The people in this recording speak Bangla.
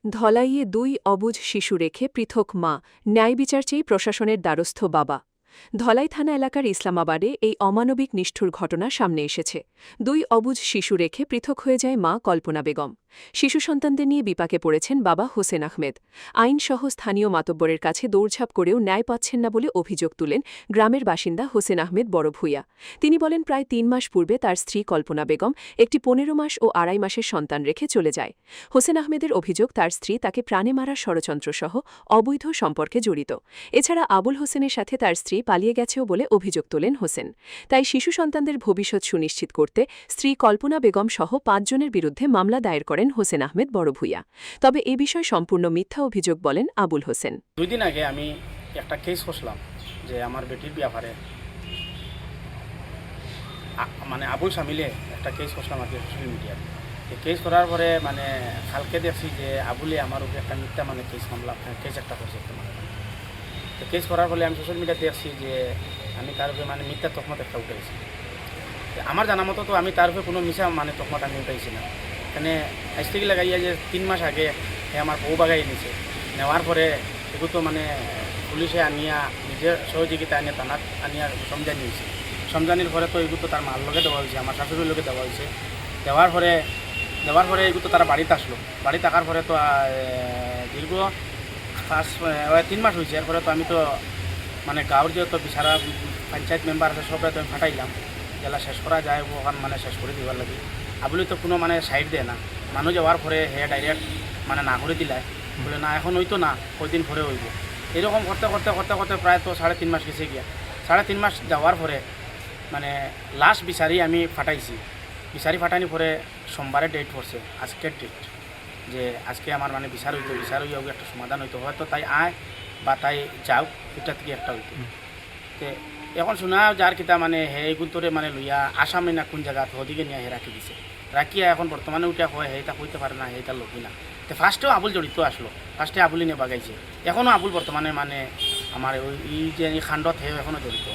ধলাইয়ে ২ অবুঝ শিশু রেখে পৃথক মা, ন্যায় বিচার চেয়ে প্রশাসনের দ্বারস্থ বাবা। ধলাই থানা এলাকার ইসলামাবাদে এই অমানবিক নিষ্ঠুর ঘটনা সামনে এসেছে। ২ অবুঝ শিশু রেখে পৃথক হয়ে যায় মা কল্পনা বেগম। শিশু সন্তানদের নিয়ে বিপাকে পড়েছেন বাবা হোসেন আহমেদ। আইনসহ স্থানীয় মাতব্বরের কাছে দৌড়ঝাঁপ করেও ন্যায় পাচ্ছেন না বলে অভিযোগ তুলেন গ্রামের বাসিন্দা হোসেন আহমেদ বড় ভূঁইয়া। তিনি বলেন, প্রায় ৩ মাস পূর্বে তার স্ত্রী কল্পনা বেগম একটি ১৫ মাস ও ২.৫ মাসের সন্তান রেখে চলে যায়। হোসেন আহমেদের অভিযোগ, তার স্ত্রী তাকে প্রাণে মারার ষড়যন্ত্রসহ অবৈধ সম্পর্কে জড়িত। এছাড়া আবুল হোসেনের সাথে তার স্ত্রী পালিয়ে গেছেও বলে অভিযোগ তোলেন হোসেন। তাই শিশু সন্তানদের ভবিষ্যৎ সুনিশ্চিত করতে স্ত্রী কল্পনা বেগম সহ ৫ জনের বিরুদ্ধে মামলা দায়ের করেন হোসেন আহমেদ বড় ভূঁইয়া। তবে এ বিষয়ে সম্পূর্ণ মিথ্যা অভিযোগ বলেন আবুল হোসেন। 2 দিন আগে আমি একটা কেস করলাম যে আমার বেটির ব্যাপারে, মানে আবুল সামিলে একটা কেস করলাম আর কি সোশ্যাল মিডিয়ায়। এই কেস করার পরে মানে কালকে দেখছি যে আবুলে আমার উপরে একটা মিথ্যা মানে কেস মামলা কেস একটা করছে। তো কেস করার ফলে আমি সোশ্যাল মিডিয়াতে দেখছি যে আমি তার উপরে মানে মিথ্যা তহমত একটা উঠেছি। আমার জানা মতো তো আমি তার উপরে কোনো মিশা মানে তহমত আমি উঠাইছি না। এখানে আজ থেকে লাগাইয়া যে 3 মাস আগে সে আমার বউ বাগাই নিছে, নেওয়ার পরে এগুলো তো মানে পুলিশে আনিয়া নিজের সহযোগিতা আনিয়া থানাত আনিয়া সমঝানি হয়েছে। সমঝানির পরে তো এগুলো তো তার মার লোকে দেওয়া হয়েছে, আমার শাশুড়ির লোকে দেওয়া হয়েছে। দেওয়ার পরে এগুলো তো তারা বাড়িতে আসলো। বাড়ি থাকার পরে তো দীর্ঘ 3 মাস হয়েছে। এরপরে তো আমি তো মানে গাঁৱৰ যেহেতু বিচারা পঞ্চায়েত মেম্বার আছে সবাই তো আমি ফাটাইলাম, যেটা শেষ করা যায় ওখান মানে শেষ করে দেওয়ার লাগে। আবুলি তো কোনো মানে সাইড দেয় না, মানুষ যাওয়ার পরে হে ডাইরেক্ট মানে না করে দিলায়, বলে না এখন হইতো না, কয়দিন পরে হইব। এরকম করতে করতে করতে করতে প্রায় তো 3.5 মাস গেছে গিয়া। 3.5 মাস যাওয়ার পরে মানে লাস্ট বিচারি আমি ফাটাইছি। বিচারি ফাটানি পরে সোমবারে ডেট পড়ছে, আজকের ডেট, যে আজকে আমার মানে বিচার হইয়া একটা সমাধান হইতো, হয়তো তাই আয় বা তাই যাও, দুটা থেকে একটা হইতো। তো এখন শোনা যার কিতা মানে হে গুন্তরে মানে লইয়া আসামে না কোন জায়গা ওদিকে নিয়ে হে রাখি দিছে। রাখিয়া এখন বর্তমানে উঠা হয় হে তা হইতে পারে না, হে তার লোকই না। তো ফার্স্টেও আবুল জড়িত আসলো, ফার্স্টে আবুলি নিয়ে বাগাইছে, এখনও আবুল বর্তমানে মানে আমার ওই যে খাণ্ডত হে এখনও জড়িত।